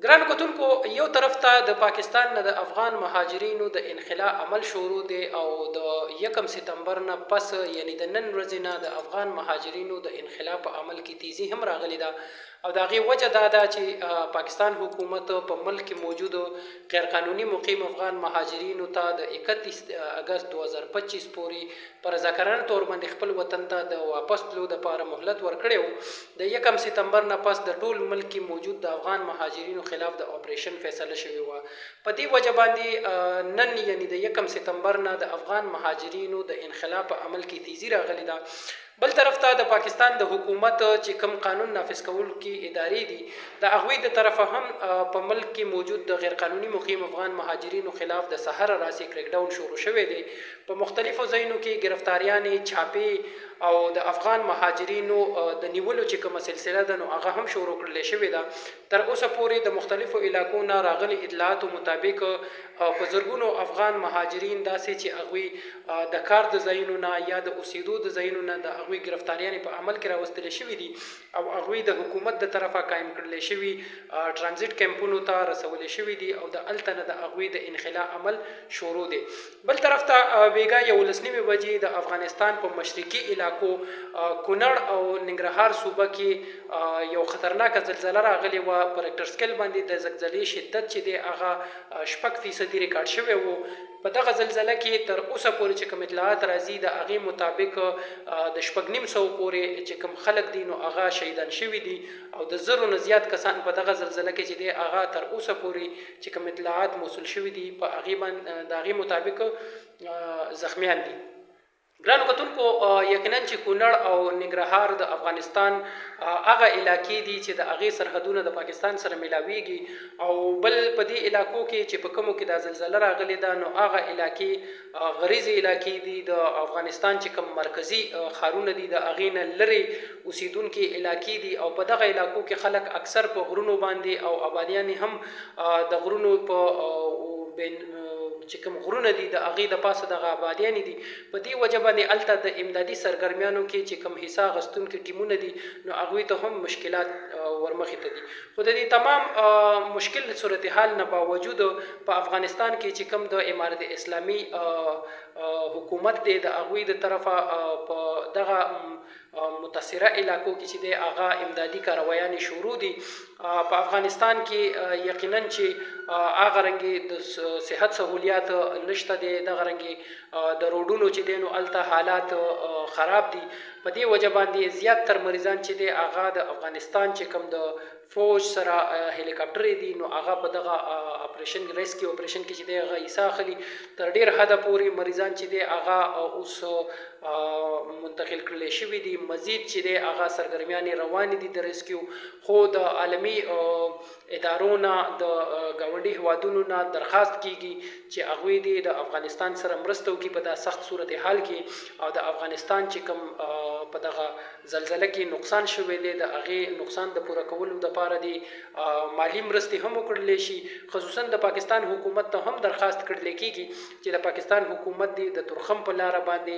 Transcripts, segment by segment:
ګرانو کتونکو، یو طرف ته د پاکستان نه د افغان مهاجرینو د انخلاء عمل شروع دی او د 1 سپتمبر نه پس یعنی د نن ورځې نه د افغان مهاجرینو د انخلاء په عمل کې تیزی هم راغلی ده او د هغې وجه دا ده چې پاکستان حکومت په ملک کې موجود غیر قانوني مقیم افغان مهاجرینو ته د 31 اگست 2025 پورې په رضاکارانه طور باندې خپل وطن ته د واپس تلو دپاره مهلت ورکړی و. د 1 سپتمبر نه پس د ټول ملک کې موجود د افغان مهاجرینو خلاف د اپریشن فیصله شوې وه. په دې وجه باندې نن یعنی د 1 سپتمبر نه د افغان مهاجرینو د انخلاء په عمل کې تیزی راغلی ده. بل طرف ته د پاکستان د حکومت چې کوم قانون نافذ کوونکي ادارې دي د هغوی د طرفه هم په ملک کې موجود د غیر قانوني مقیم افغان مهاجرینو خلاف د سحر راسي کریک ډاون شروع شوی دی. په مختلفو ځایونو کې گرفتاریانې، چاپې او د افغان مهاجرینو د نیولو چې کومه سلسله ده نو هغه هم شروع کړل شوې ده. تر اوسه پورې د مختلفو علاقو نه راغلي اطلاعاتو مطابق په زرګونو افغان مهاجرین داسې چې هغوی د کار د ځایونو نه یا د اوسېدو د ځایونو نه د هغوی ګرفتاریانې په عمل کې راوستلې شوي دي او هغوی د حکومت د طرفه قایم کړل شوي ټرانزیټ کیمپونو ته رسولې شوي دي او د هلته نه د هغوی د انخلاء عمل شروع دی. بل طرف ته بیګا 11 بجې د افغانستان په مشرقي علاقو کونړ او ننګرهار صوبه کې یو خطرناکه زلزله راغلې وه. په ریکټر سکیل باندې د زلزلې شدت چې دی هغه 6% ریکارډ شوی و. په دغه زلزله کې تر اوسه پورې چې کوم اطلاعات راځي د هغې مطابق د 950 پورې چې کوم خلک دي نو هغه شهیدان شوي دي او د زرو نه زیات کسان په دغه زلزله کې چې دی هغه تر اوسه پورې چې کوم اطلاعات موصول شوي دي په هغې باندې د هغې مطابق زخمیان دي. ګرانو کتونکو، یقینا چې کونړ او ننګرهار د افغانستان هغه علاقې دي چې د هغې سرحدونه د پاکستان سره ملاویږي او بل په دې علاقو کې چې په کومو کې دا زلزله راغلې ده نو هغه علاقې غریزي علاقې دي د افغانستان چې کوم مرکزي ښارونه دي د هغې نه لرې اوسیدونکي علاقې دي او په دغه علاقو کې خلک اکثر په غرونو باندې او آبادیانې هم د غرونو په چې کوم غرونه دي د هغې د پاسه دغه آبادیانې دي. په دې وجه باندې هلته د امدادي سرګرمیانو کې چې کوم حصه اخیستونکي ټیمونه دي نو هغوی ته هم مشکلات ورمخې ته دي. خو د دې تمام مشکل صورتحال نه باوجود په افغانستان کې چې کوم د امارت اسلامي حکومت دی د هغوی د طرفه په دغه متاثره علاقو کې چې دی هغه امدادي کاروایانې شروع دي. په افغانستان کې یقینا چې هغه رنګې د صحت سهولیات نشته دی، دغه رنګې د روډونو چې دی نو هلته حالات خراب دي. په دې وجه باندې زیات تر مریضان چې دی هغه د افغانستان چې کوم د فوج سره هلیکاپټرې دي نو هغه په دغه اپریشن ریسکیو اپریشن کې چې دی هغه حصه اخلي. تر ډېر حده پورې مریضان چې دی هغه اوس منتقل کړلی شوي دي. مزید چې دی هغه سرګرمیانې روانې دي د ریسکیو، خو د عالمي ادارو نه د ګاونډي هیوادونو نه درخواست کیږي چې هغوی دې د افغانستان سره مرسته وکړي په دا سخت صورتحال کې او د افغانستان چې کوم په دغه زلزله کې نقصان شوی دی د هغې نقصان د پوره کولو دپاره دی مالی مرستې هم وکړلی شي. خصوصا د پاکستان حکومت ته هم درخواست کړلی کیږي چې د پاکستان حکومت دی د تورخم په لاره باندې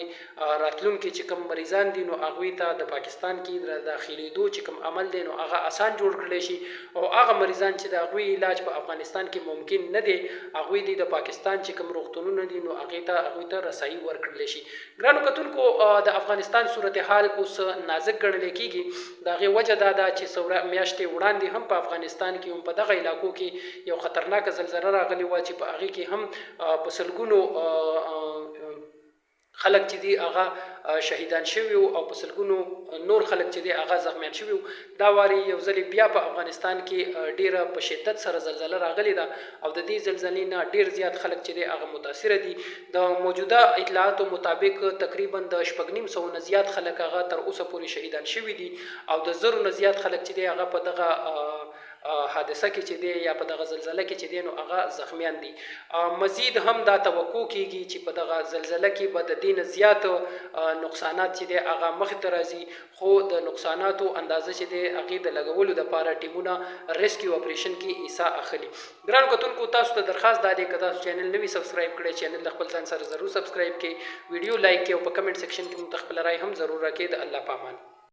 راتلونکي چې کوم مریضان دي نو هغوی ته د پاکستان کې د داخلېدو چې کوم عمل دی نو هغه اسان جوړ کړلی شي او هغه مریضان چې د هغوی علاج په افغانستان کې ممکن نه دی هغوی د پاکستان چې کوم روغتونونه دي نو هغوی ته رسایي ورکړلی شي. ګرانو کتونکو، د افغانستان صورتحال اوس نازک ګڼلی کیږي. د هغې وجه دا ده چې څو میاشتې وړاندې هم په افغانستان کې هم په دغه علاقو کې یو خطرناکه زلزله راغلې وه چې په هغې کې هم په سلګونو خلک چې دي هغه شهیدان شوي او په سلګونو نور خلک چې دي هغه زخمیان شوي. دا واري یو ځلې بیا په افغانستان کې ډیره په شدت سره زلزله راغلې ده او د دې زلزلې نه ډیر زیات خلک چې دي هغه متاثره دي. د موجوده اطلاعاتو مطابق تقریبا د 950 نه زیات خلک هغه تر اوسه پورې شهیدان شوي دي او د زرو نه زیات خلک چې دي هغه په دغه حادثه کې چې دی یا په دغه زلزله کې چې دی نو هغه زخمیان دي. مزید هم دا توقع کیږي چې په دغه زلزله کې به د دې نه زیات نقصانات چې دی هغه مخې ته راځي، خو د نقصاناتو اندازه چې دی هغې د لګولو دپاره ټیمونه ریسکیو اپریشن کې حصه اخلي. ګرانو کتونکو، تاسو ته درخواست دا دی که تاسو چینل نوي سبسکرایب کړئ، چینل د خپل ځان سره ضرور سبسکرایب کړئ، ویډیو لایک کړئ او په کمنټ سیکشن کې مو خپله رای هم ضرور راکړئ. د الله په امان.